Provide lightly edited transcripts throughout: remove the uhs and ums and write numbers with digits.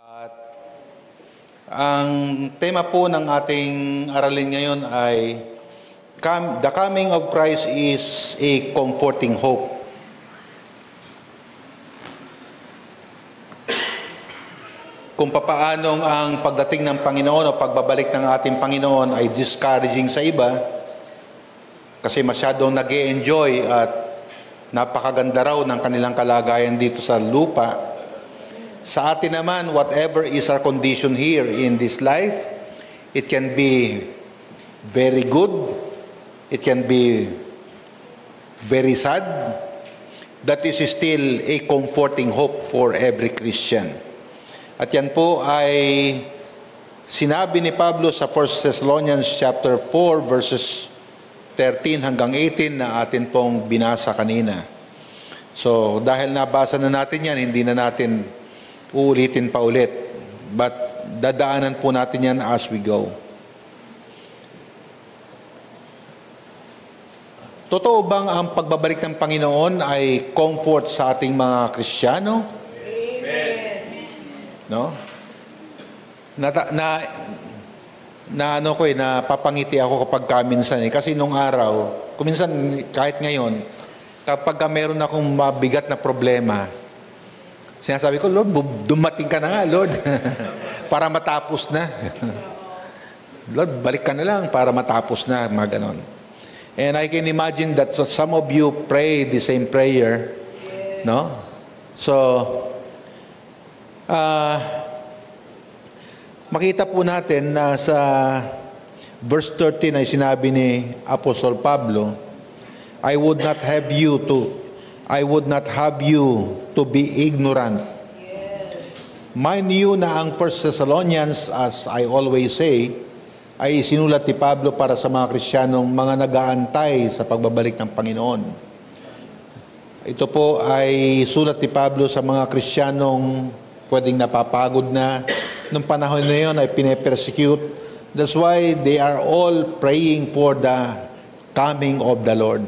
At ang tema po ng ating aralin ngayon ay The coming of Christ is a comforting hope. Kung papaanong ang pagdating ng Panginoon o pagbabalik ng ating Panginoon ay discouraging sa iba kasi masyadong nag-e-enjoy at napakaganda raw ng kanilang kalagayan dito sa lupa. Sa atin naman, whatever is our condition here in this life, it can be very good, it can be very sad. That is still a comforting hope for every Christian. At yan po ay sinabi ni Pablo sa 1 Thessalonians chapter 4 verses 13 hanggang 18 na atin pong binasa kanina. So dahil nabasa na natin yan, hindi na natin uulitin pa ulit. But dadaanan po natin yan as we go. Totoo bang ang pagbabalik ng Panginoon ay comfort sa ating mga Kristiyano? No? Napapangiti ako kapag minsan kasi nung araw, kuminsan kahit ngayon, kapag meron akong mabigat na problema, sinasabi ko, Lord, dumating ka na nga, Lord, para matapos na. Lord, balik ka na lang para matapos na, mga ganon. And I can imagine that some of you pray the same prayer, no? So, makita po natin na sa verse 13 ay sinabi ni Apostol Pablo, I would not have you to be ignorant. Mind you na ang 1 Thessalonians, as I always say, ay sinulat ni Pablo para sa mga Kristiyanong mga nag-aantay sa pagbabalik ng Panginoon. Ito po ay sulat ni Pablo sa mga Kristiyanong pwedeng napapagod na. Nung panahon na yun ay pine-persecute. That's why they are all praying for the coming of the Lord.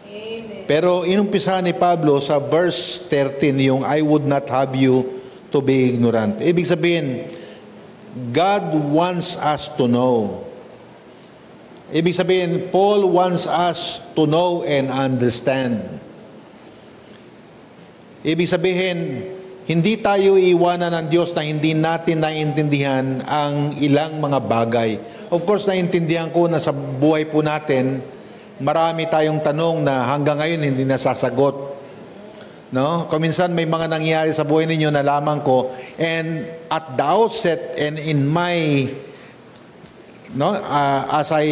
Amen. Pero inumpisa ni Pablo sa verse 13 yung I would not have you to be ignorant. Ibig sabihin, God wants us to know. Ibig sabihin, Paul wants us to know and understand. Ibig sabihin, hindi tayo iiwanan ng Diyos na hindi natin naiintindihan ang ilang mga bagay. Of course, naiintindihan ko na sa buhay po natin, marami tayong tanong na hanggang ngayon hindi nasasagot. No? Kuminsan may mga nangyayari sa buhay ninyo na lamang ko, and at the outset and in my as I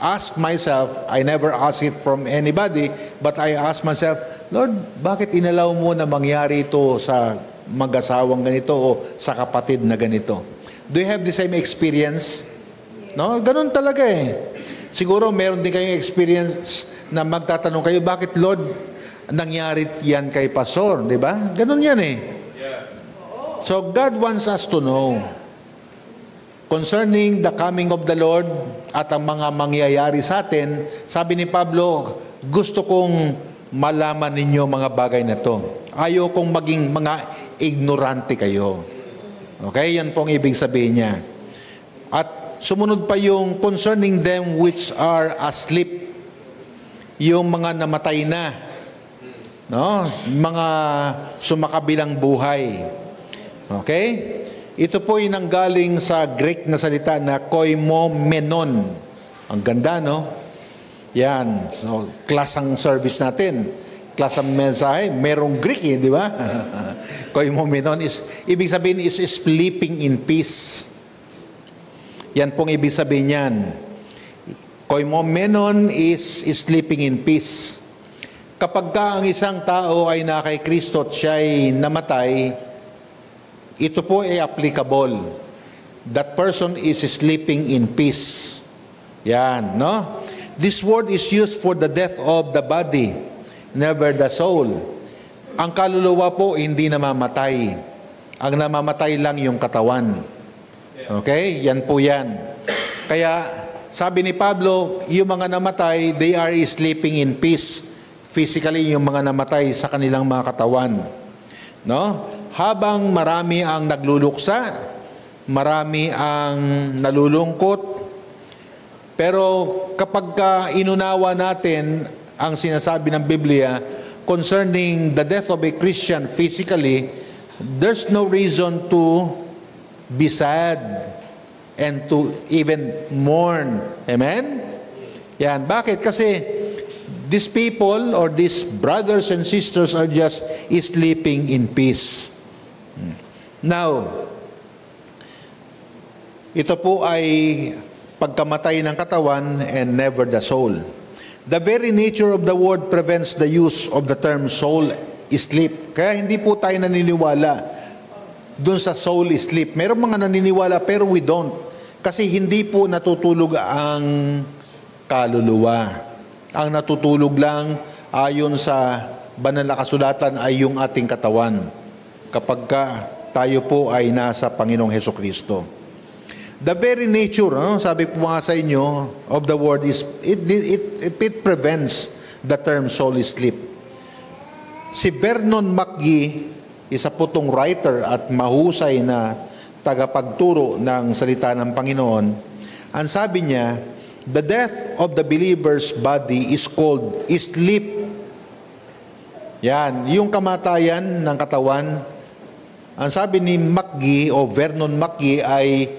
ask myself, I never ask it from anybody, but I ask myself, Lord, bakit inalaw mo na mangyari ito sa mag-asawang ganito o sa kapatid na ganito? Do you have the same experience? No, ganun talaga eh. Siguro meron din kayong experience na magtatanong kayo, bakit Lord nangyari yan kay pastor, di ba? Ganun yan eh. So God wants us to know concerning the coming of the Lord at ang mga mangyayari sa atin. Sabi ni Pablo, gusto kong malaman ninyo mga bagay na to. Ayaw kong maging mga ignorante kayo. Okay? Yan pong ibig sabihin niya. At sumunod pa yung concerning them which are asleep. Yung mga namatay na. No? Mga sumakabilang buhay. Okay? Ito po ay nanggaling sa Greek na salita na koimomenon. Ang ganda, no? Yan. So, class ang service natin. Class ang mensahe. Merong Greek eh, di ba? Koimomenon is, ibig sabihin is sleeping in peace. Yan pong ibig sabihin yan. Koimomenon is sleeping in peace. Kapag ka ang isang tao ay na kay Kristo at siya ay namatay, ito po ay applicable. That person is sleeping in peace. Yan, no? This word is used for the death of the body, never the soul. Ang kaluluwa po hindi namamatay. Ang namamatay lang yung katawan. Okay? Yan po yan. Kaya, sabi ni Pablo, yung mga namatay, they are sleeping in peace. Physically, yung mga namatay sa kanilang mga katawan. No? habang marami ang nagluluksa, marami ang nalulungkot, pero kapag inunawa natin ang sinasabi ng Biblia concerning the death of a Christian physically, there's no reason to be sad and to even mourn. Amen? Yan. Bakit? Kasi these people or these brothers and sisters are just sleeping in peace. Now, ito po ay pagkamatay ng katawan and never the soul. The very nature of the word prevents the use of the term soul sleep. Kaya hindi po tayo naniniwala dun sa soul sleep. Meron mga naniniwala pero we don't. Kasi hindi po natutulog ang kaluluwa. Ang natutulog lang ayon sa banal na kasulatan ay yung ating katawan. Kapag tayo po ay nasa Panginoong Hesukristo. The very nature, sabi po nga sa inyo, of the word is, it prevents the term soul sleep. Si Vernon McGee, isa po tong writer at mahusay na tagapagturo ng salita ng Panginoon, ang sabi niya, the death of the believer's body is called sleep. Yan, yung kamatayan ng katawan, ang sabi ni McGee o Vernon McGee ay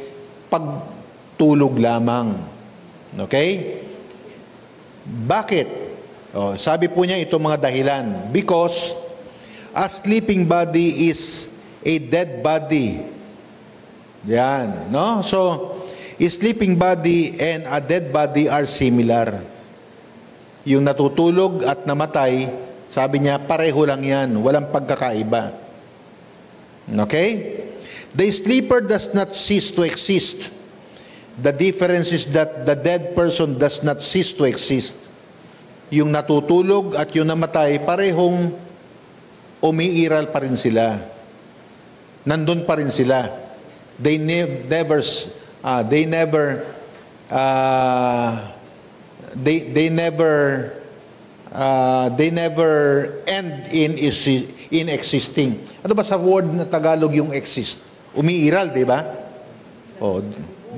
pagtulog lamang. Okay? Bakit? Sabi po niya itong mga dahilan. Because a sleeping body is a dead body. Yan. No? So, a sleeping body and a dead body are similar. Yung natutulog at namatay, sabi niya, pareho lang yan. Walang pagkakaiba. Okay? The sleeper does not cease to exist. The difference is that the dead person does not cease to exist. Yung natutulog at yung namatay, parehong umiiral pa rin sila. Nandun pa rin sila. They never end in existing. Ano ba sa word na Tagalog yung exist? Umiiral, di ba?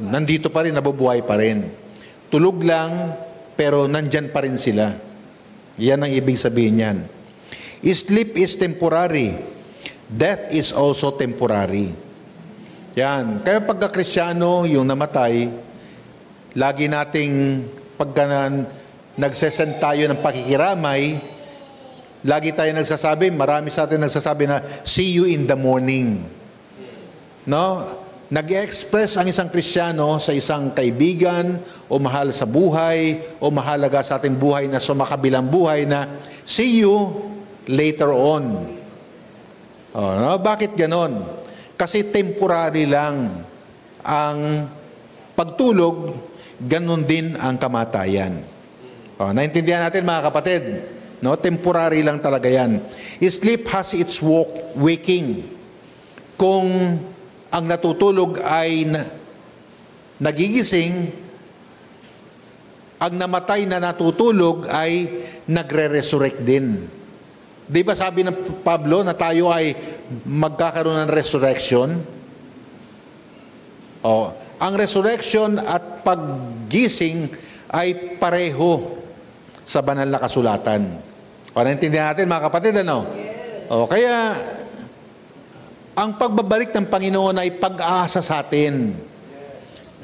Nandito pa rin, nabubuhay pa rin. Tulog lang, pero nandyan pa rin sila. Yan ang ibig sabihin yan. Sleep is temporary. Death is also temporary. Yan. Kaya pagka Kristyano, yung namatay, lagi nating pagka nagsesend tayo ng pakikiramay, lagi tayo nagsasabi, marami sa atin nagsasabi na, see you in the morning. No? Nag-express ang isang Kristyano sa isang kaibigan o mahal sa buhay o mahalaga sa ating buhay na sumakabilang buhay na see you later on. No? Bakit ganon? Kasi temporary lang ang pagtulog, ganon din ang kamatayan. Naintindihan natin mga kapatid, no? Temporary lang talaga yan. Sleep has its waking. Kung ang natutulog ay nagigising, ang namatay na natutulog ay nagre-resurrect din. Di ba sabi ng Pablo na tayo ay magkakaroon ng resurrection? Ang resurrection at paggising ay pareho sa banal na kasulatan. Naintindihan natin mga kapatid, ano? Kaya ang pagbabalik ng Panginoon ay pag-asa sa atin.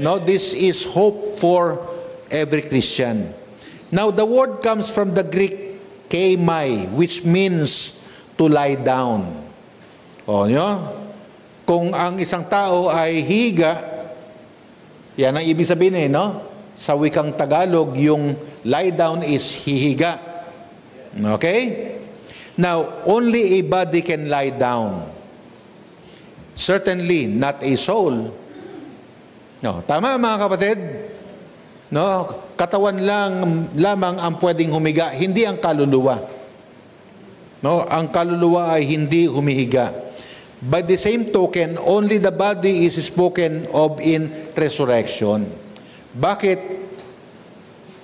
No, this is hope for every Christian. Now, the word comes from the Greek kaimai, which means to lie down. Kung ang isang tao ay higa, yan ang ibig sabihin no? Sa wikang Tagalog, yung lie down is hihiga. Okay? Now, only a body can lie down. Certainly not a soul. No, tama mga kapatid? No, katawan lamang ang pwedeng humiga, hindi ang kaluluwa. No, ang kaluluwa ay hindi humihiga. By the same token, only the body is spoken of in resurrection. Bakit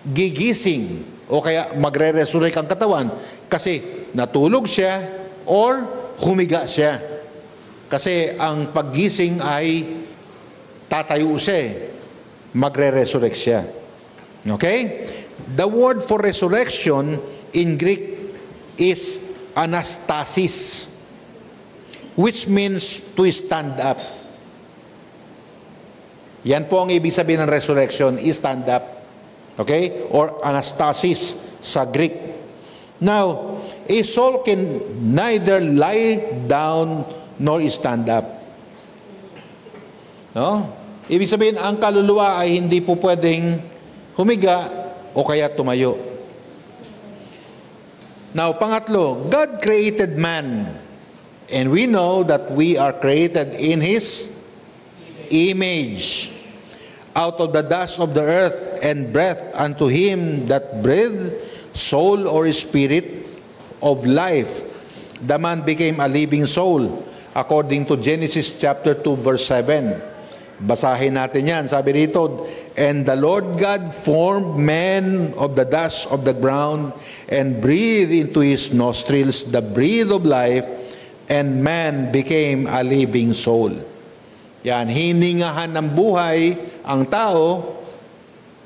gigising o kaya magre-resurrect ang katawan? Kasi natulog siya or humiga siya. Kasi ang paggising ay tatayo siya, magre-resurrect siya. Okay? The word for resurrection in Greek is anastasis, which means to stand up. Yan po ang ibig sabihin ng resurrection, is stand up. Okay? Or anastasis sa Greek. Now, a soul can neither lie down nor stand up. No? Ibig sabihin, ang kaluluwa ay hindi po pwedeng humiga o kaya tumayo. Now, pangatlo, God created man. And we know that we are created in His image. Out of the dust of the earth, and breath unto Him that breathed, soul or spirit of life. The man became a living soul, according to Genesis chapter 2 verse 7. Basahin natin yan. Sabi rito, and the Lord God formed man of the dust of the ground, and breathed into his nostrils the breath of life, and man became a living soul. Yan, hiningahan ng buhay ang tao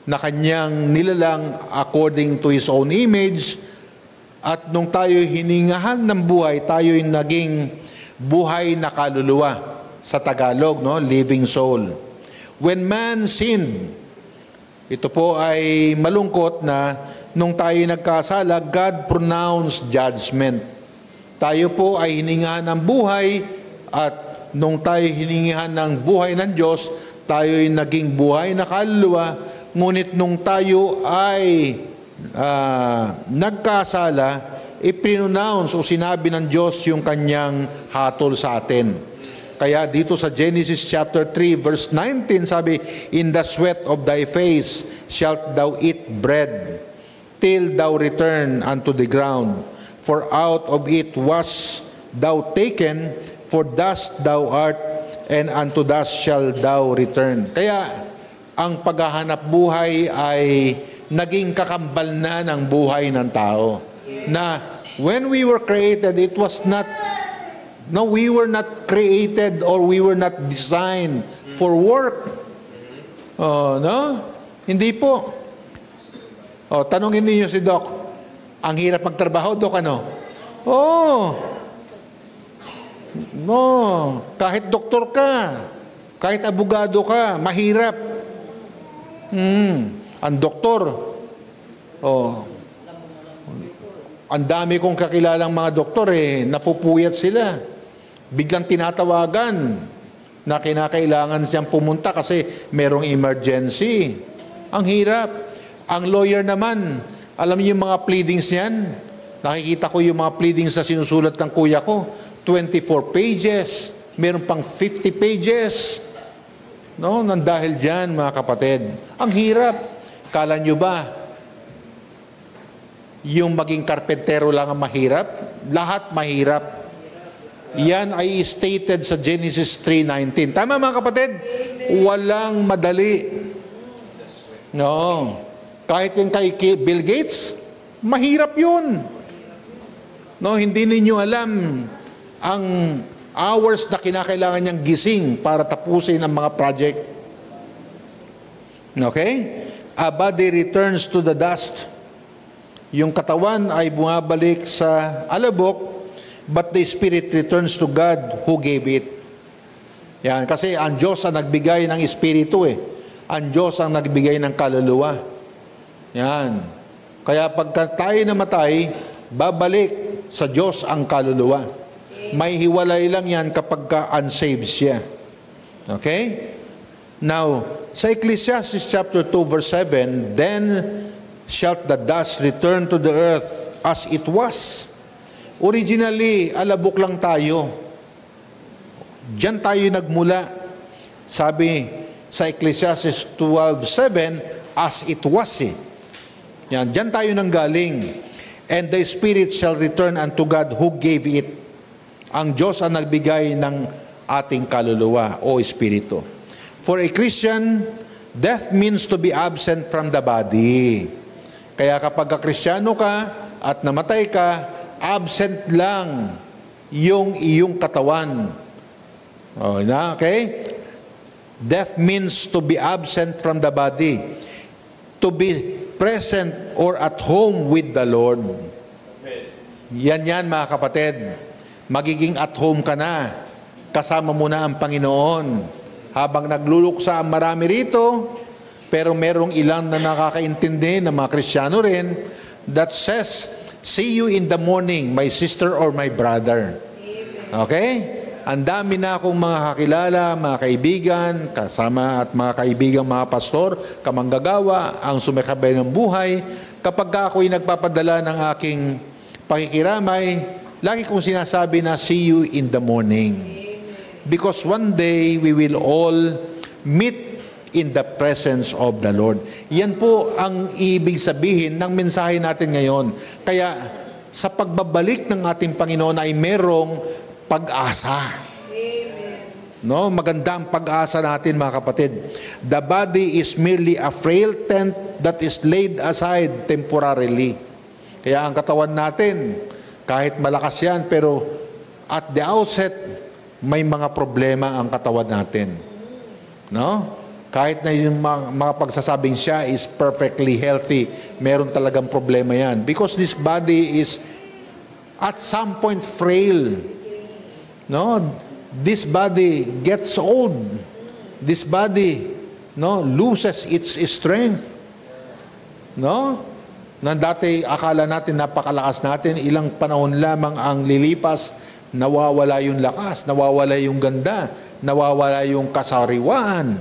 na kanyang nilalang according to His own image, at nung tayo hiningahan ng buhay, tayo'y naging buhay na kaluluwa. Sa Tagalog, no? Living soul. When man sinned, ito po ay malungkot na nung tayo nagkasala, God pronounced judgment. Tayo po ay hiningahan ng buhay, at nung tayo hiningihan ng buhay ng Diyos, tayo'y naging buhay na kaluluwa. Ngunit nung tayo ay nagkasala, i-pronounce o sinabi ng Diyos yung kanyang hatol sa atin. Kaya dito sa Genesis chapter 3 verse 19 sabi, in the sweat of thy face shalt thou eat bread, till thou return unto the ground. For out of it was thou taken, for dust thou art, and unto dust shalt thou return. Kaya ang paghahanap buhay ay naging kakambal na ng buhay ng tao. Na when we were created, it was not, no, we were not created or we were not designed for work. Oh, no? Hindi po. Oh, tanongin niyo si Doc. Ang hirap magtrabaho, Doc, ano? Oh. No, kahit doktor ka, kahit abogado ka, mahirap. Ang doktor, oh, ang dami kong kakilalang mga doktor napupuyat sila. Biglang tinatawagan na kinakailangan siyang pumunta kasi merong emergency. Ang hirap. Ang lawyer naman, alam niyo yung mga pleadings niyan? Nakikita ko yung mga pleadings na sinusulat ng kuya ko. 24 pages. Meron pang 50 pages. No? Nang dahil dyan, mga kapatid. Ang hirap. Kala nyo ba, yung maging karpentero lang ang mahirap? Lahat mahirap. Yan ay stated sa Genesis 3:19. Tama, mga kapatid? Walang madali. No. Kahit yung kay Bill Gates, mahirap yun. No, hindi ninyo alam ang hours na kinakailangan niyang gising para tapusin ang mga project. Okay? A body returns to the dust. Yung katawan ay bumabalik sa alabok, but the spirit returns to God who gave it. Yan, kasi ang Diyos ang nagbigay ng espiritu Ang Diyos ang nagbigay ng kaluluwa. Yan. Kaya pagka tayo namatay, babalik sa Diyos ang kaluluwa. May hiwalay lang yan kapag ka-unsaved siya. Okay? Now, sa Ecclesiastes chapter 2 verse 7, then shalt the dust return to the earth as it was. Originally, alabok lang tayo. Diyan tayo nagmula. Sabi sa Ecclesiastes 12:7, as it was Yan, diyan tayo nanggaling. And the spirit shall return unto God who gave it. Ang Diyos ang nagbigay ng ating kaluluwa o espiritu. For a Christian, death means to be absent from the body. Kaya kapag Kristyano ka at namatay ka, absent lang yung iyong katawan. Okay? Death means to be absent from the body, to be present or at home with the Lord. Yan mga kapatid. Magiging at home ka na. Kasama mo na ang Panginoon. Habang nagluluksa ang marami rito, pero merong ilang na nakakaintindi na mga Kristiyano rin, that says, see you in the morning, my sister or my brother. Okay? Ang dami na akong mga kakilala, mga kaibigan, kasama at mga kaibigan, mga pastor, kamanggagawa, ang sumikabay ng buhay. Kapag ako'y nagpapadala ng aking pakikiramay, lagi kong sinasabi na see you in the morning. Because one day, we will all meet in the presence of the Lord. Yan po ang ibig sabihin ng mensahe natin ngayon. Kaya sa pagbabalik ng ating Panginoon ay merong pag-asa. No, maganda ang pag-asa natin mga kapatid. The body is merely a frail tent that is laid aside temporarily. Kaya ang katawan natin, kahit malakas yan, pero at the outset, may mga problema ang katawan natin. No? Kahit na yung mga pagsasabing siya is perfectly healthy, meron talagang problema yan. Because this body is at some point frail. No, this body gets old. This body, loses its strength. No? Na dati akala natin napakalakas natin, ilang panahon lamang ang lilipas, nawawala yung lakas, nawawala yung ganda, nawawala yung kasariwaan.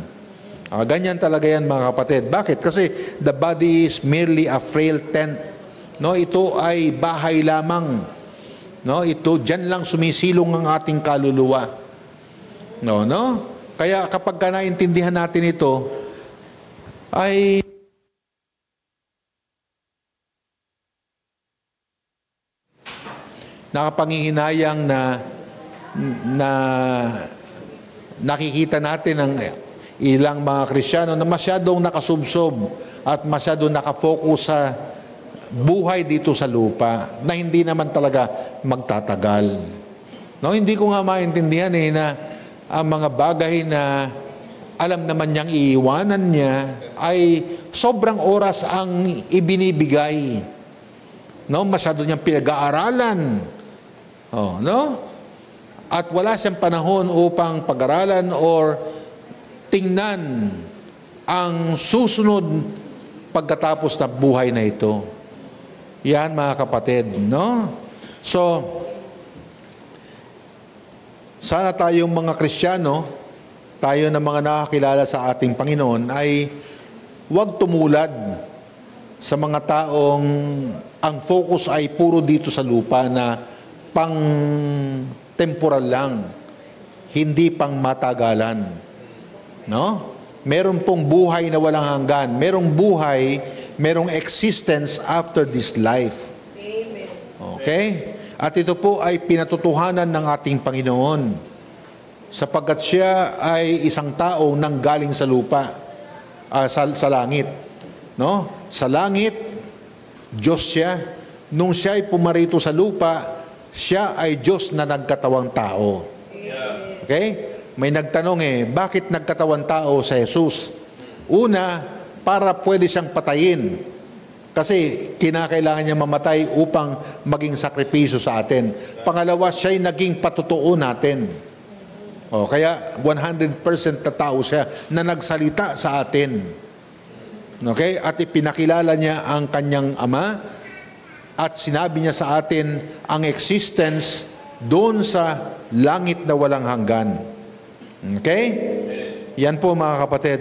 Ganyan talaga yan mga kapatid. Bakit? Kasi the body is merely a frail tent. No, ito ay bahay lamang. No, ito diyan lang sumisilong ang ating kaluluwa. No. Kaya kapag naintindihan natin ito, ay nakapanghihinayang na nakikita natin ang ilang mga Kristiyano na masyadong nakasubsob at masyadong nakafocus sa buhay dito sa lupa na hindi naman talaga magtatagal. No, hindi ko nga maintindihan na ang mga bagay na alam naman niyang iiwanan niya ay sobrang oras ang ibinibigay. No, masyado niyang pinag-aaralan. At wala siyang panahon upang pag-aralan or tingnan ang susunod pagkatapos na buhay na ito. Yan mga kapatid, no? So, sana tayong mga Kristiyano, tayo na mga nakakilala sa ating Panginoon, ay huwag tumulad sa mga taong ang focus ay puro dito sa lupa na pang temporal lang, hindi pang matagalan. No? Meron pong buhay na walang hanggan. Merong buhay, merong existence after this life. Amen. Okay? At ito po ay pinatutuhanan ng ating Panginoon sapagkat siya ay isang tao nang galing sa lupa, sa langit. No? Sa langit, Diyos siya. Nung siya ay pumarito sa lupa, siya ay Diyos na nagkatawang tao. Okay? May nagtanong bakit nagkatawang tao sa Jesus? Una, para pwede siyang patayin. Kasi kinakailangan niya mamatay upang maging sakripisyo sa atin. Pangalawa, siya'y naging patutuo natin. Kaya 100% na tao siya na nagsalita sa atin. Okay? At ipinakilala niya ang kanyang ama at sinabi niya sa atin ang existence doon sa langit na walang hanggan. Okay? Yan po mga kapatid.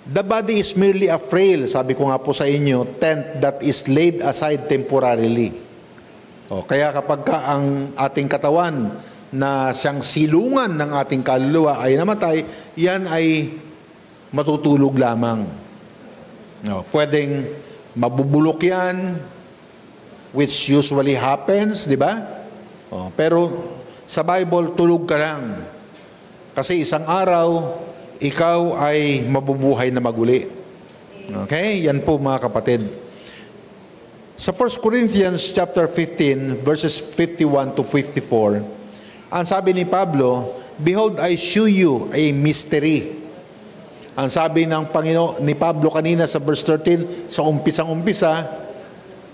The body is merely a frail, sabi ko nga po sa inyo, tent that is laid aside temporarily. Kaya kapag ang ating katawan na siyang silungan ng ating kaluluwa ay namatay, yan ay matutulog lamang. Pwedeng mabubulok yan, which usually happens, di ba? Pero sa Bible, tulog ka lang. Kasi isang araw, ikaw ay mabubuhay na maguli. Okay? Yan po mga kapatid. Sa 1 Corinthians chapter 15, verses 51 to 54, ang sabi ni Pablo, "Behold, I shew you a mystery." Ang sabi ng Panginoon ni Pablo kanina sa verse 13, sa umpisang-umpisa,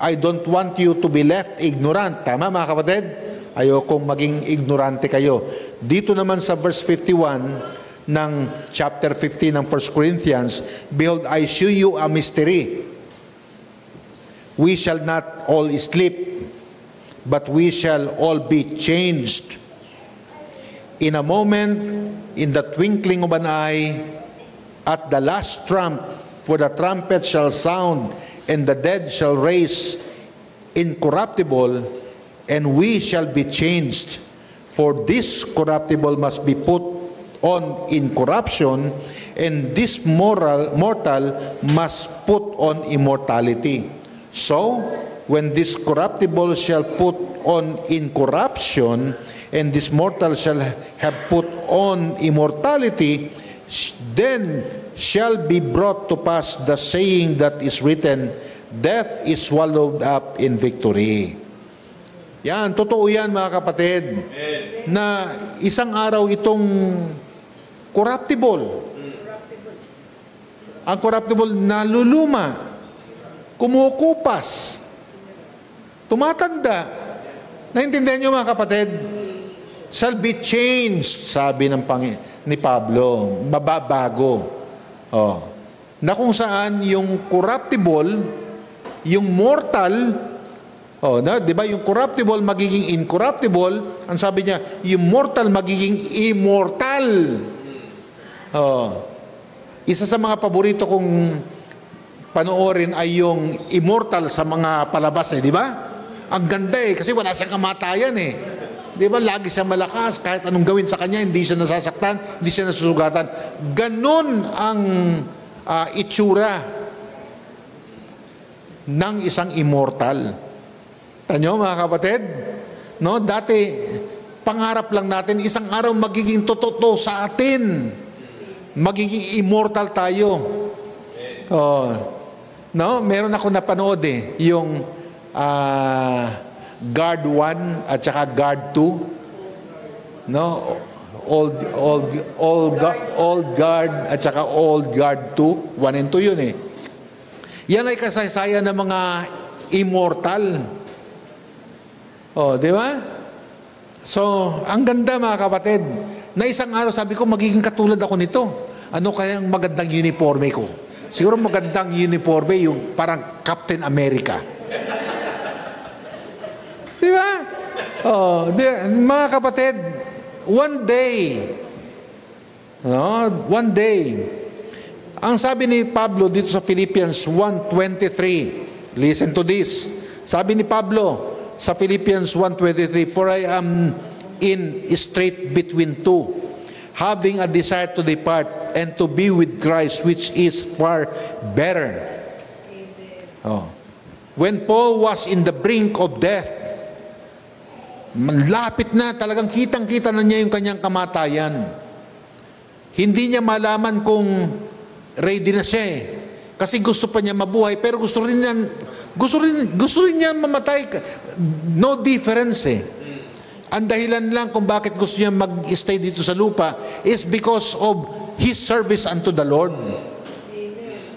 "I don't want you to be left ignorant." Tama mga kapatid? Ayokong maging ignorante kayo. Dito naman sa verse 51 ng chapter 15 ng 1 Corinthians, "Behold, I shew you a mystery. We shall not all sleep, but we shall all be changed. In a moment, in the twinkling of an eye, at the last trump, for the trumpet shall sound, and the dead shall raise incorruptible, and we shall be changed. For this corruptible must be put on incorruption, and this mortal must put on immortality. So, when this corruptible shall put on incorruption, and this mortal shall have put on immortality, then shall be brought to pass the saying that is written, death is swallowed up in victory." Yan, totoo yan mga kapatid. Na isang araw itong corruptible. Ang corruptible naluluma, kumukupas, tumatanda. Naintindihan niyo mga kapatid? Shall be changed, sabi ng ni Pablo, mababago. Na kung saan yung corruptible, yung mortal, di ba yung corruptible magiging incorruptible, ang sabi niya, yung mortal magiging immortal. Isa sa mga paborito kong panoorin ay yung Immortal sa mga palabas di ba? Ang ganda kasi wala siyang kamatayan Di ba? Lagi siya malakas, kahit anong gawin sa kanya, hindi siya nasasaktan, hindi siya nasusugatan. Ganon ang itsura ng isang immortal. Tanyo mga kapatid? No, dati pangarap lang natin isang araw magiging totoo sa atin. Magiging immortal tayo. No, meron ako napanood yung Guard 1 at saka Guard 2. No, old guard at saka old guard 2, 1 and 2 yun Yan ay kasaysayan ng mga immortal. Di ba? So, ang ganda mga kapatid, na isang araw sabi ko, magiging katulad ako nito. Ano kayang magandang uniforme ko? Siguro magandang uniforme, yung parang Captain America. Di ba? Mga kapatid, one day, ang sabi ni Pablo dito sa Philippians 1:23, listen to this. Sabi ni Pablo sa Philippians 1:23, "For I am in strait between two, having a desire to depart and to be with Christ, which is far better." When Paul was in the brink of death, malapit na, talagang kitang-kita na niya yung kanyang kamatayan. Hindi niya malaman kung ready na siya kasi gusto pa niya mabuhay, pero gusto rin niya mamatay. No difference Ang dahilan lang kung bakit gusto niya mag-stay dito sa lupa is because of his service unto the Lord.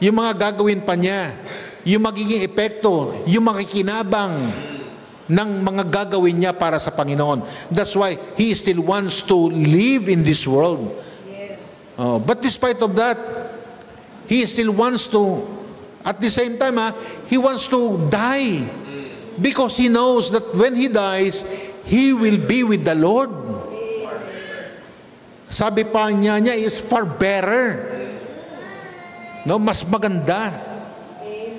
Yung mga gagawin pa niya, yung magiging epekto, yung makikinabang ng mga gagawin niya para sa Panginoon. That's why he still wants to live in this world. But despite of that, he still wants to, at the same time, he wants to die. Because he knows that when he dies, he will be with the Lord. Sabi pa niya is far better. No, mas maganda.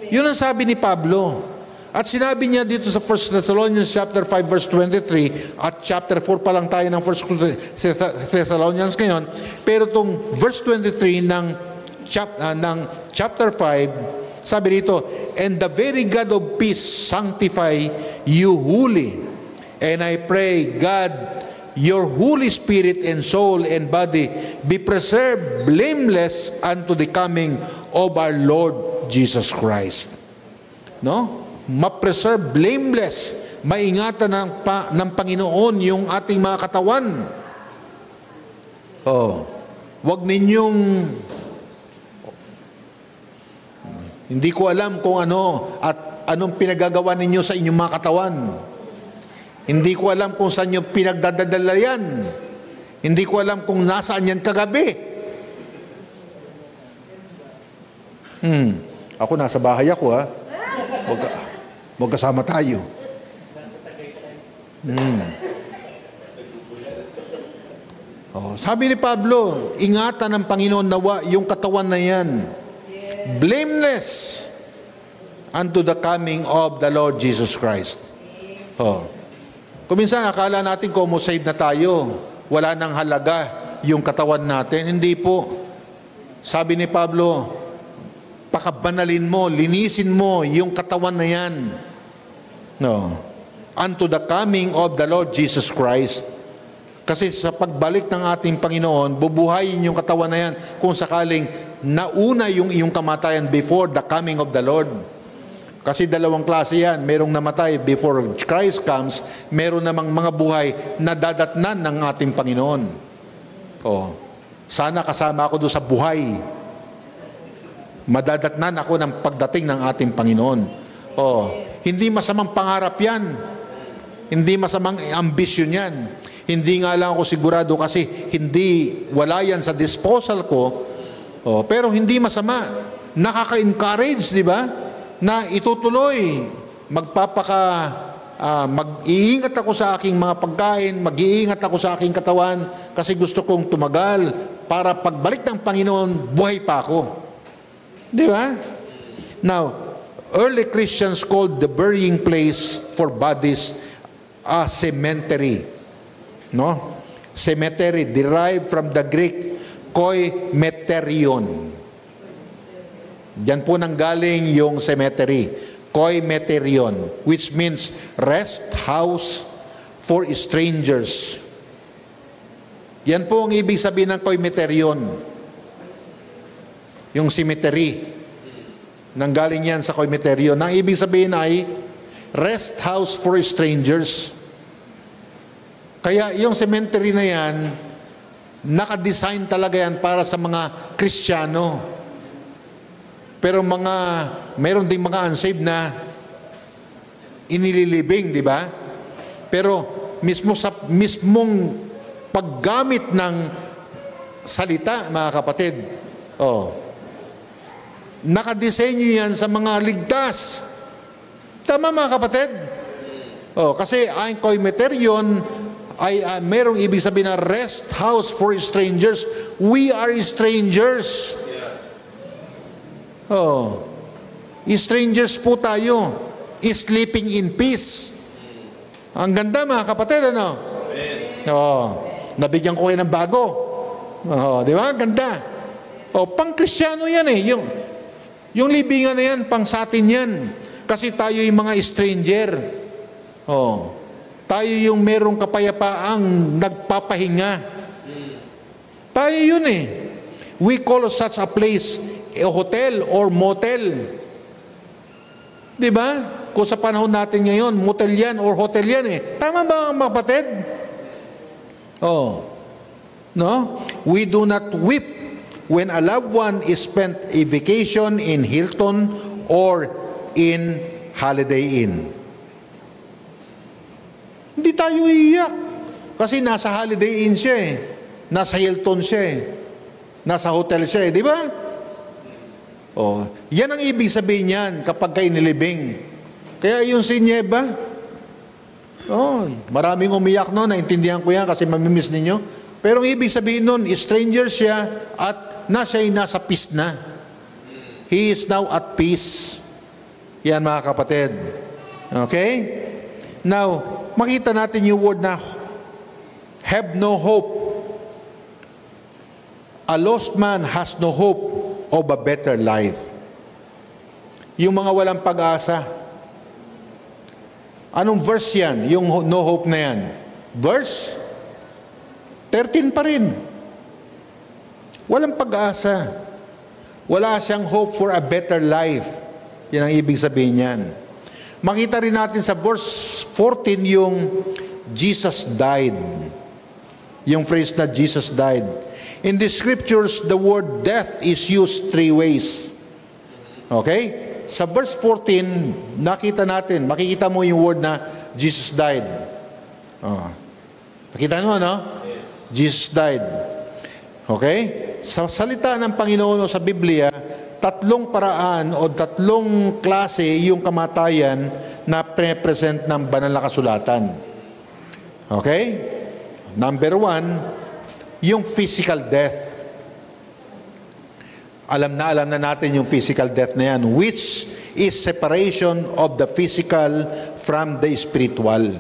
Yun ang sabi ni Pablo. At sinabi niya dito sa 1 Thessalonians chapter 5 verse 23 at chapter 4 pa lang tayo ng 1 Thessalonians ngayon. Pero itong verse 23 ng chapter 5, sabi dito, "And the very God of peace sanctify you wholly. And I pray, God, your Holy Spirit and soul and body be preserved blameless unto the coming of our Lord Jesus Christ." No? ma-preserve blameless, maingatan ng Panginoon yung ating mga katawan. Huwag ninyong, hindi ko alam kung ano at anong pinagagawa ninyo sa inyong mga katawan. Hindi ko alam kung saan nyo pinagdadadala yan. Hindi ko alam kung nasaan yan kagabi. Ako nasa bahay ako, ha. Magkasama tayo. Sabi ni Pablo, ingatan ng Panginoon nawa yung katawan na yan. Blameless unto the coming of the Lord Jesus Christ. Kung minsan akala natin kung save na tayo, wala nang halaga yung katawan natin. Hindi po. Sabi ni Pablo, pakabanalin mo, linisin mo yung katawan na yan. Unto the coming of the Lord Jesus Christ. Kasi sa pagbalik ng ating Panginoon, bubuhayin yung katawan na yan kung sakaling nauna yung iyong kamatayan before the coming of the Lord. Kasi dalawang klase yan. Merong namatay before Christ comes, meron namang mga buhay na dadatnan ng ating Panginoon. Sana kasama ako doon sa buhay. Madadatnan ako ng pagdating ng ating Panginoon. Hindi masamang pangarap yan. Hindi masamang ambisyon yan. Hindi nga lang ako sigurado kasi wala yan sa disposal ko. Pero hindi masama. Nakaka-encourage, di ba? Na itutuloy. Mag-iingat ako sa aking mga pagkain, mag-iingat ako sa aking katawan kasi gusto kong tumagal para pagbalik ng Panginoon, buhay pa ako. Di ba? Now, early Christians called the burying place for bodies a cemetery. Cemetery, derived from the Greek koimeterion. Diyan po nanggaling yung cemetery, koimeterion, which means rest house for strangers. Yan po ang ibig sabihin ng koimeterion. Yung cemetery, nanggaling yan sa koimeterion. Ang ibig sabihin ay rest house for strangers. Kaya yung cemetery na yan, nakadesign talaga yan para sa mga Kristiyano. Pero meron ding mga unsaved na inililibing, di ba? Pero mismong paggamit ng salita, mga kapatid, nakadesenyo yan sa mga ligtas. Tama, mga kapatid? Kasi ang koimeterion ay merong ibig sabihin na rest house for strangers. We are strangers. Strangers po tayo. Sleeping in peace. Ang ganda, mga kapatid, ano? Nabigyan ko kayo ng bago. Di ba? Ganda. Pang-Kristiyano yan eh. Yung libingan na yan, pang sa atin yan. Kasi tayo yung mga stranger. Tayo yung merong kapayapaang nagpapahinga. Tayo yun eh. We call such a place a hotel or motel. Di ba? Kung sa panahon natin ngayon, motel yan or hotel yan eh. Tama ba mga kapatid? No? We do not weep when a loved one is spent a vacation in Hilton or in Holiday Inn. Hindi tayo iiyak. Kasi nasa Holiday Inn siya eh. Nasa Hilton siya eh. Nasa hotel siya eh. Di ba? Yan ang ibig sabihin niyan kapag kayo nilibing. Kaya yung si Nieva, maraming umiyak no, naintindihan ko yan kasi mamimiss ninyo. Pero ang ibig sabihin nun, stranger siya at nasa peace na. He is now at peace. Yan mga kapatid. Okay? Now, makita natin yung word na have no hope. A lost man has no hope of a better life. Yung mga walang pag-asa. Anong verse yan? Yung no hope na yan. Verse 13 pa rin. Walang pag-asa. Wala siyang hope for a better life. Yan ang ibig sabihin yan. Makita rin natin sa verse 14 yung Jesus died. Yung phrase na Jesus died. In the scriptures, the word death is used 3 ways. Okay? Sa verse 14, makikita mo yung word na Jesus died. Nakita mo, no? Jesus died. Okay? Sa salita ng Panginoon o sa Biblia, 3 paraan o 3 klase yung kamatayan na pre-present ng banal na kasulatan. Okay? Number 1, yung physical death. Alam na natin yung physical death na yan, which is separation of the physical from the spiritual.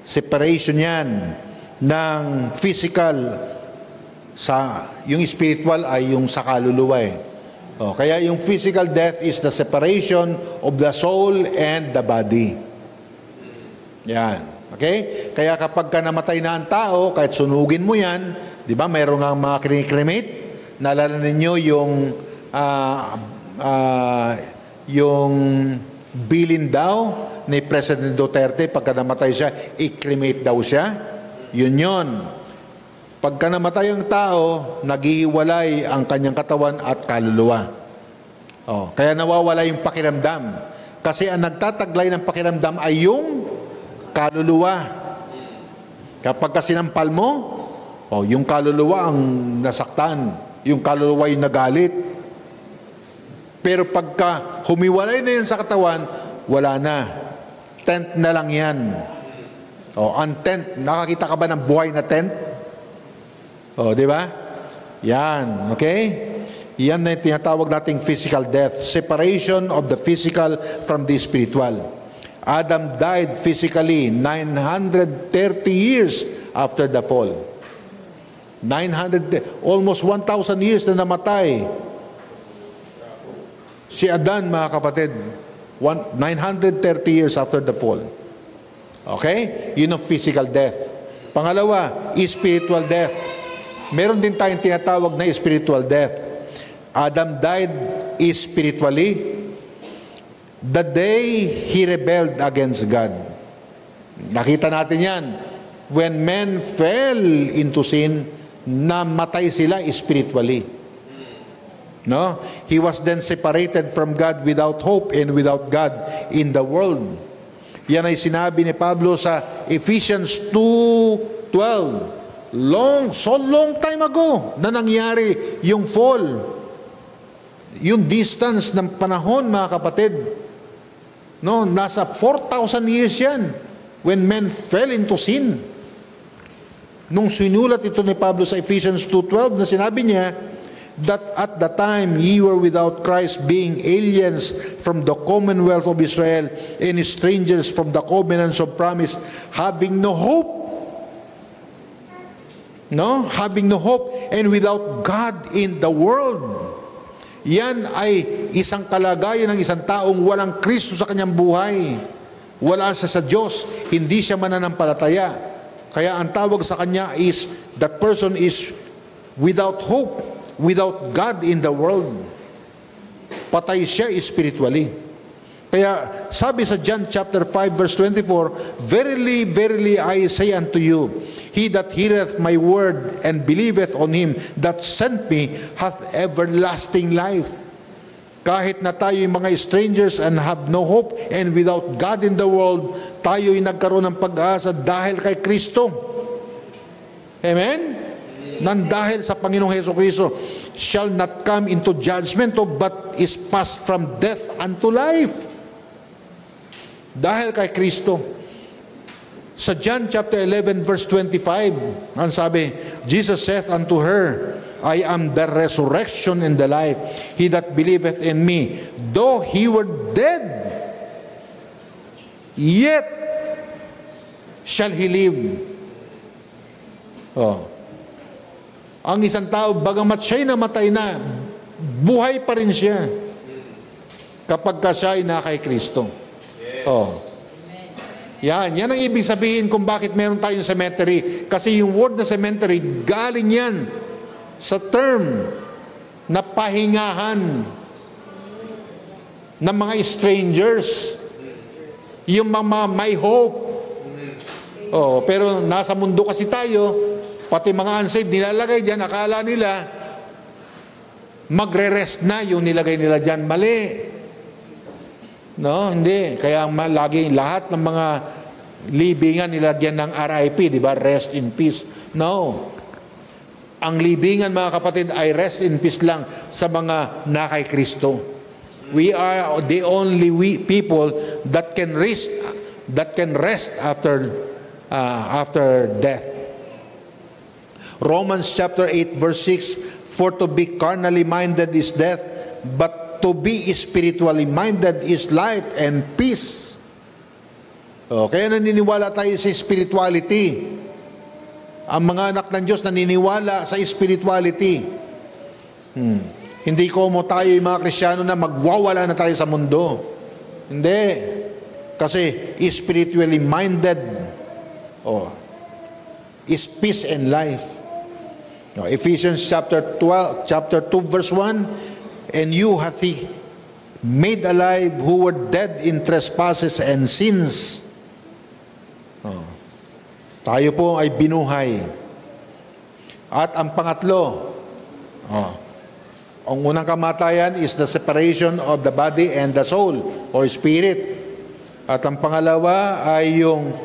Separation yan ng physical yung spiritual ay yung sa kaluluwa eh. Kaya yung physical death is the separation of the soul and the body. Yan. Okay? Kaya kapag ka namatay na ang tao, kahit sunugin mo yan, di ba, mayroong nga mga cremate. Naalala ninyo yung bilin daw ni President Duterte, pagka namatay siya, i-cremate daw siya. Yun. Pagka namatay ang tao, naghihiwalay ang kanyang katawan at kaluluwa. Kaya nawawala yung pakiramdam. Kasi ang nagtataglay ng pakiramdam ay yung kaluluwa. Kapag sinampal mo, yung kaluluwa ang nasaktan. Yung kaluluwa yung nagalit. Pero pagka humiwalay na yan sa katawan, wala na. Tent na lang yan. Ang tent, nakakita ka ba ng buhay na tent? Di ba? Yan, okay? Yan na yung tinatawag nating physical death. Separation of the physical from the spiritual. Adam died physically 930 years after the fall. Almost 1,000 years na namatay. Si Adan, mga kapatid, 930 years after the fall. Okay? Yun ang physical death. Pangalawa, spiritual death. Meron din tayong tinatawag na spiritual death. Adam died spiritually the day he rebelled against God. Nakita natin yan. When men fell into sin, namatay sila spiritually. No? He was then separated from God without hope and without God in the world. Yan ay sinabi ni Pablo sa Ephesians 2:12. Long time ago na nangyari yung fall. Yung distance ng panahon, mga kapatid. No, nasa 4,000 years yan when men fell into sin. Nung sinulat ito ni Pablo sa Ephesians 2:12 na sinabi niya that at the time ye were without Christ, being aliens from the commonwealth of Israel and strangers from the covenants of promise, having no hope. No? Having no hope and without God in the world. Yan ay isang kalagayan ng isang taong walang Kristo sa kanyang buhay. Wala siya sa Diyos. Hindi siya mananampalataya. Kaya ang tawag sa kanya is, that person is without hope, without God in the world. Patay siya spiritually. Kaya sabi sa John chapter 5 verse 24, Verily, verily, I say unto you, he that heareth my word and believeth on him that sent me hath everlasting life. Kahit na tayo'y mga strangers and have no hope and without God in the world, tayo'y nagkaroon ng pag-asa dahil kay Kristo. Amen? Nang dahil sa Panginoong Hesukristo, shall not come into judgment, but is passed from death unto life. Dahil kay Kristo. Sa John chapter 11 verse 25, ang sabi, Jesus saith unto her, I am the resurrection and the life. He that believeth in me, though he were dead, yet shall he live. Ang isang tao, bagamat siya'y namatay na, buhay pa rin siya kapag ka siya'y na kay Kristo. Yan ang ibig sabihin kung bakit meron tayong cemetery. Kasi yung word na cemetery, galing yan sa term na pahingahan ng mga strangers. Yung mga may hope. Oh, pero nasa mundo kasi tayo, pati mga unsaved nilalagay dyan, akala nila magre-rest na yung nilagay nila dyan. Mali. No, hindi. Kaya lagi lahat ng mga libingan nilagyan ng RIP, di ba? Rest in peace. No. Ang libingan, mga kapatid, ay rest in peace lang sa mga nakay Kristo. We are the only people that can rest after death. Romans chapter 8 verse 6, for to be carnally minded is death, but to be spiritually minded is life and peace. Kaya naniniwala tayo sa spirituality. Ang mga anak ng Diyos naniniwala sa spirituality. Hindi ko mo tayo yung mga Kristiyano na magwawala na tayo sa mundo. Hindi. Kasi spiritually minded is peace and life. Ephesians chapter 2 verse 1, and you hath he made alive who were dead in trespasses and sins. Tayo po ay binuhay. At ang pangatlo, ang unang kamatayan is the separation of the body and the soul or spirit. At ang pangalawa ay yung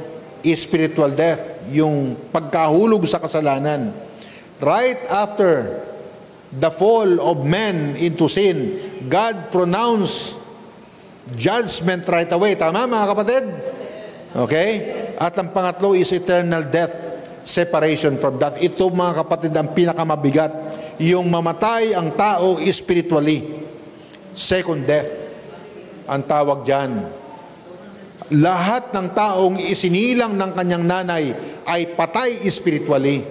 spiritual death, yung pagkahulog sa kasalanan. Right after the fall of man into sin, God pronounced judgment right away. Tama, mga kapatid? Okay? At ang pangatlo is eternal death, separation from death. Ito, mga kapatid, ang pinakamabigat. Yung mamatay ang tao spiritually. Second death, ang tawag dyan. Lahat ng taong isinilang ng kanyang nanay ay patay spiritually.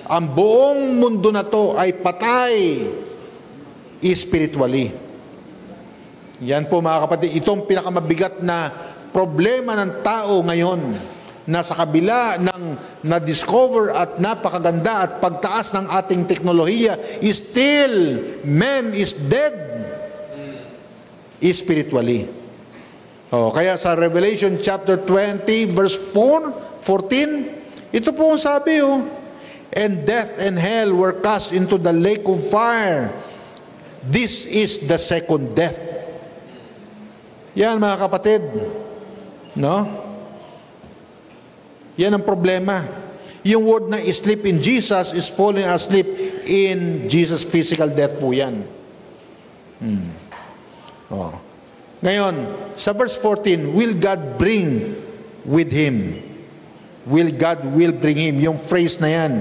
Ang buong mundo na to ay patay spiritually. Yan po, mga kapatid, itong pinakamabigat na problema ng tao ngayon, na sa kabila ng na-discover at napakaganda at pagtaas ng ating teknolohiya, still man is dead spiritually. Kaya sa Revelation chapter 20 verse 14, ito po ang sabi, and death and hell were cast into the lake of fire. This is the second death. Yan, mga kapatid. No? Yan ang problema. Yung word na sleep in Jesus is falling asleep in Jesus' physical death po yan. Ngayon, sa verse 14, will God bring with Him? God will bring Him. Yung phrase na yan.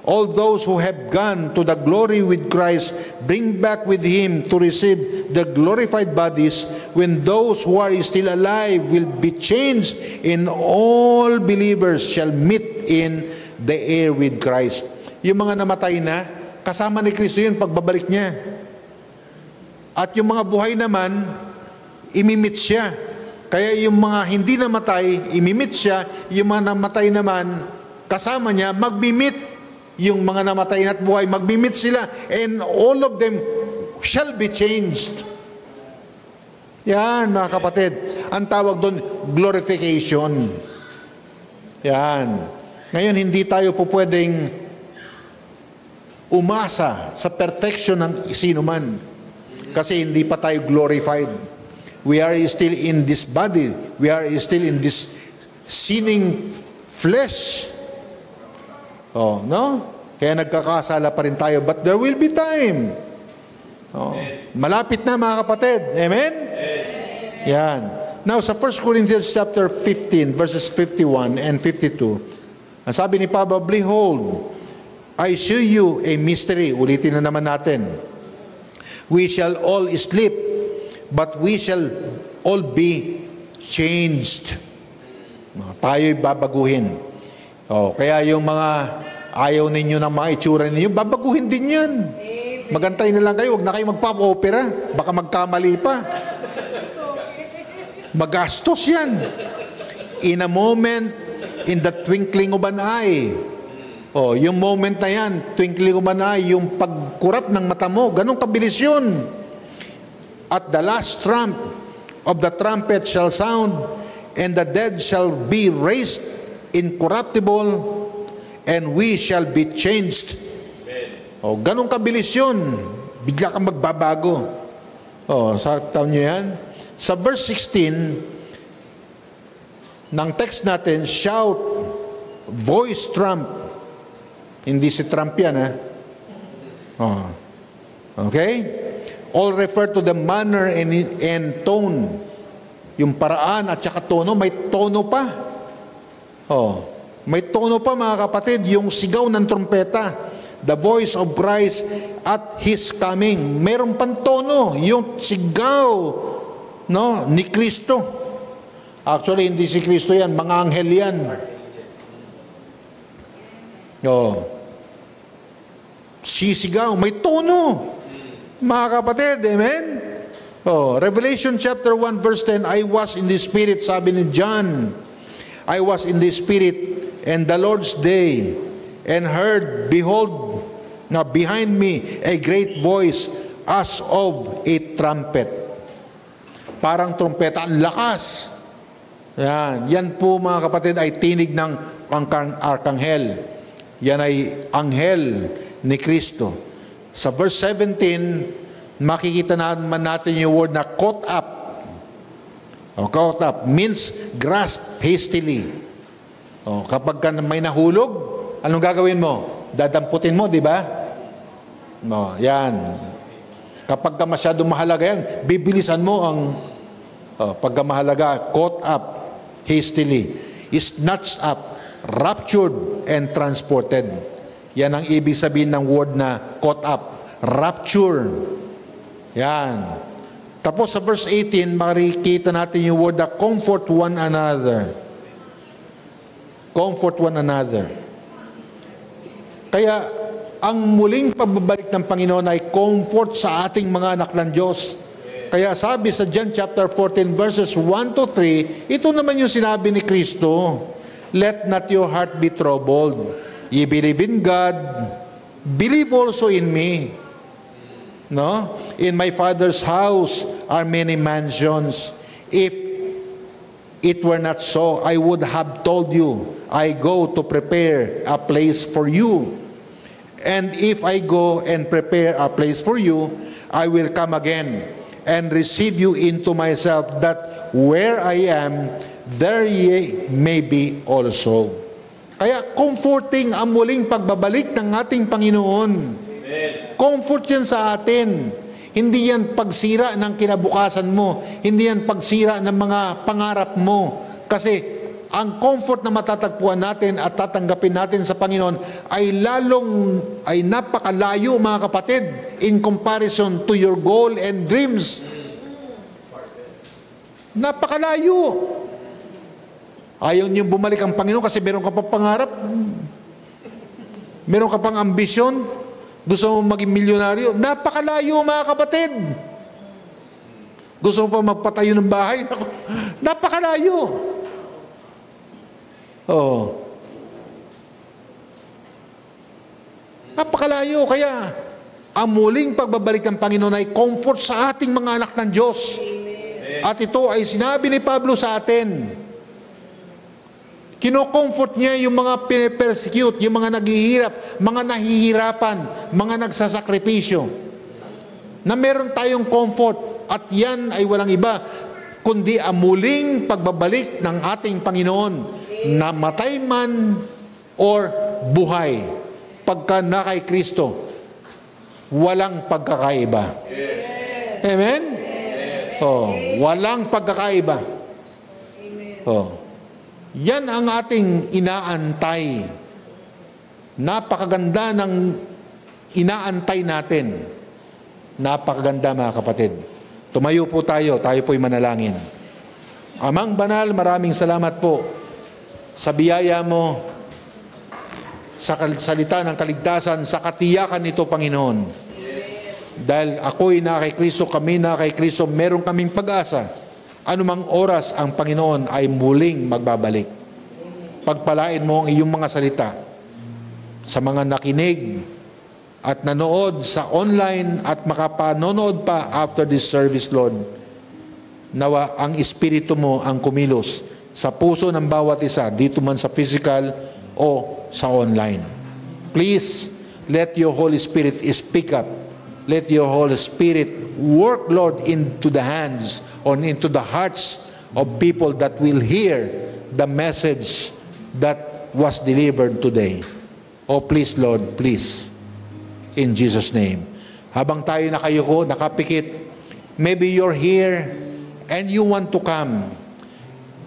All those who have gone to the glory with Christ, bring back with Him to receive the glorified bodies, when those who are still alive will be changed, and all believers shall meet in the air with Christ. Yung mga namatay na, kasama ni Kristo yun pagbabalik niya. At yung mga buhay naman, imimit siya. Kaya yung mga hindi namatay, imimit siya. Yung mga namatay naman, kasama niya, magmimit. Yung mga namatay at buhay, magmimit sila, and all of them shall be changed. Yan, mga kapatid. Ang tawag doon, glorification. Yan. Ngayon, hindi tayo po pwedeng umasa sa perfection ng sino man. Kasi hindi pa tayo glorified. We are still in this body. We are still in this sinning flesh. No? Kaya nagkakasala pa rin tayo. But there will be time. Malapit na, mga kapatid. Amen? Yan. Now, sa 1 Corinthians chapter 15, verses 51 and 52, ang sabi ni Pablo, behold, I show you a mystery. Ulitin na naman natin. We shall all sleep, but we shall all be changed. Tayo'y babaguhin. Kaya yung mga ayaw ninyo ng mga itsura ninyo, babaguhin din yan. Magantay na lang kayo, huwag na kayo magpap-opera, baka magkamali pa. Magastos yan. In a moment, in the twinkling of an eye. Yung moment na yan, twinkling of an eye, yung pagkurap ng mata mo, ganun kabilis yun. At the last trump of the trumpet shall sound, and the dead shall be raised incorruptible, and we shall be changed. O, ganun kabilis yun. Bigla kang magbabago. O, sa taon nyo yan. Sa verse 16, ng text natin, shout, voice trump. Hindi si Trump yan, ha? Oh. Okay? All refer to the manner and tone. Yung paraan at saka tono, may tono pa. Oh. May tono pa, mga kapatid, yung sigaw ng trompeta. The voice of Christ at His coming. Mayroon pang tono, yung sigaw, no, ni Kristo. Actually, hindi si Kristo yan, mga anghel yan. Oh. Sisigaw, may tono. Mga kapatid, amen? Oh, Revelation chapter 1 verse 10, I was in the Spirit, sabi ni John. I was in the Spirit and the Lord's day, and heard, behold, now behind me, a great voice as of a trumpet. Parang trompeta, ang lakas. Yan po mga kapatid ay tinig ng arkanghel. Yan ay anghel ni Kristo. Sa verse 17, makikita naman natin yung word na caught up. O, caught up means grasp hastily. O, kapag may nahulog, anong gagawin mo? Dadamputin mo, di ba? O, yan. Kapag masyadong mahalaga yan, bibilisan mo ang pagka mahalaga, caught up hastily, snatched up, raptured, and transported. Yan ang ibig sabihin ng word na caught up. Rapture. Yan. Tapos sa verse 18, makikita natin yung word na comfort one another. Comfort one another. Kaya, ang muling pagbabalik ng Panginoon ay comfort sa ating mga anak ng Diyos. Kaya sabi sa John chapter 14 verses 1 to 3, ito naman yung sinabi ni Kristo, let not your heart be troubled. Ye believe in God, believe also in me. No? In my Father's house are many mansions. If it were not so, I would have told you, I go to prepare a place for you. And if I go and prepare a place for you, I will come again and receive you into myself, that where I am, there ye may be also. Kaya comforting ang muling pagbabalik ng ating Panginoon. Amen. Comfort yan sa atin. Hindi yan pagsira ng kinabukasan mo. Hindi yan pagsira ng mga pangarap mo. Kasi ang comfort na matatagpuan natin at tatanggapin natin sa Panginoon ay napakalayo, mga kapatid, in comparison to your goal and dreams. Napakalayo. Ayaw niyong bumalik ang Panginoon kasi meron ka pang pangarap. Meron ka pang ambisyon. Gusto mo maging milyonaryo. Napakalayo, mga kapatid. Gusto mo pa magpatayo ng bahay. Napakalayo. Oh. Napakalayo. Kaya, ang muling pagbabalik ng Panginoon ay comfort sa ating mga anak ng Diyos. At ito ay sinabi ni Pablo sa atin. Kino-comfort niya yung mga pinipersecute, yung mga naghihirap, mga nahihirapan, mga nagsasakripisyo. Na meron tayong comfort at yan ay walang iba kundi ang muling pagbabalik ng ating Panginoon na matay man or buhay. Pagka na kay Kristo, walang pagkakaiba. Yes. Amen? Yes. Oh, walang pagkakaiba. Amen. Oh. Yan ang ating inaantay. Napakaganda ng inaantay natin. Napakaganda, mga kapatid. Tumayo po tayo po'y manalangin. Amang banal, maraming salamat po sa biyaya mo, sa salita ng kaligtasan, sa katiyakan nito, Panginoon. Dahil ako'y na kay Kristo, kami na kay Kristo, meron kaming pag-asa. Anumang oras ang Panginoon ay muling magbabalik. Pagpalain mo ang iyong mga salita sa mga nakinig at nanood sa online at makapanonood pa after this service, Lord. Nawa ang Espiritu mo ang kumilos sa puso ng bawat isa, dito man sa physical o sa online. Please, let your Holy Spirit speak up. Let your Holy Spirit work, Lord, into the hands or into the hearts of people that will hear the message that was delivered today. Oh, please, Lord, please. In Jesus' name. Habang tayo nakayuko, nakapikit, maybe you're here and you want to come.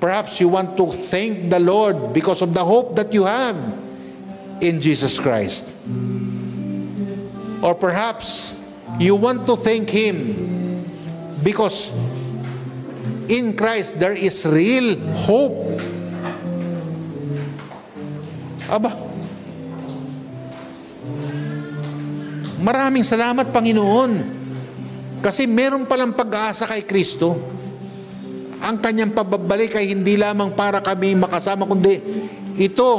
Perhaps you want to thank the Lord because of the hope that you have in Jesus Christ. Or perhaps you want to thank Him because in Christ there is real hope. Aba, maraming salamat, Panginoon, kasi meron palang pag-asa kay Kristo. Ang kanyang pagbabalik ay hindi lamang para kami makasama, kundi ito,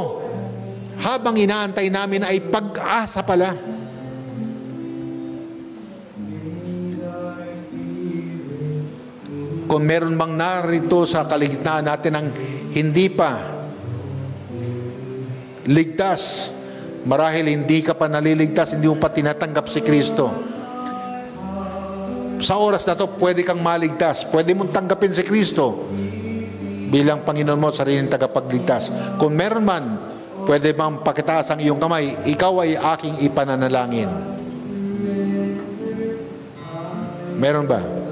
habang inaantay namin, ay pag-asa pala. Kung meron bang narito sa kaligtaan natin ang hindi pa ligtas, marahil hindi ka pa naliligtas, hindi mo pa tinatanggap si Kristo. Sa oras na to, pwede kang maligtas. Pwede mong tanggapin si Kristo bilang Panginoon mo at sariling tagapagligtas. Kung meron man, pwede bang pakitaas ang iyong kamay, ikaw ay aking ipananalangin. Meron ba?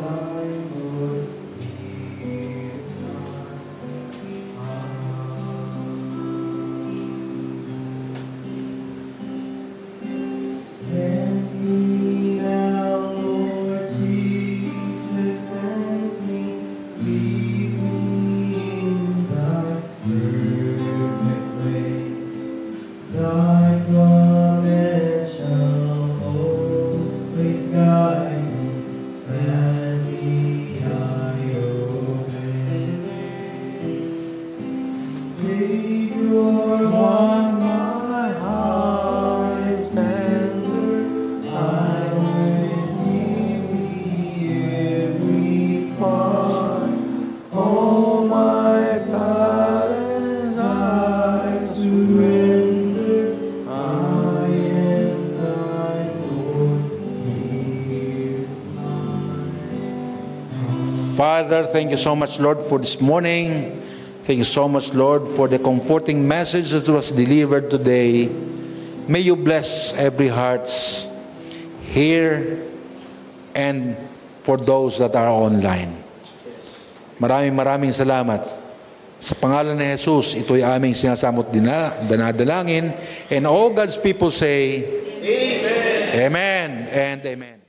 Father, thank you so much, Lord, for this morning. Thank you so much, Lord, for the comforting message that was delivered today. May you bless every heart here and for those that are online. Maraming salamat. Sa pangalan ni Jesus, ito'y aming sinasamot dinadalangin. And all God's people say, Amen. Amen and amen.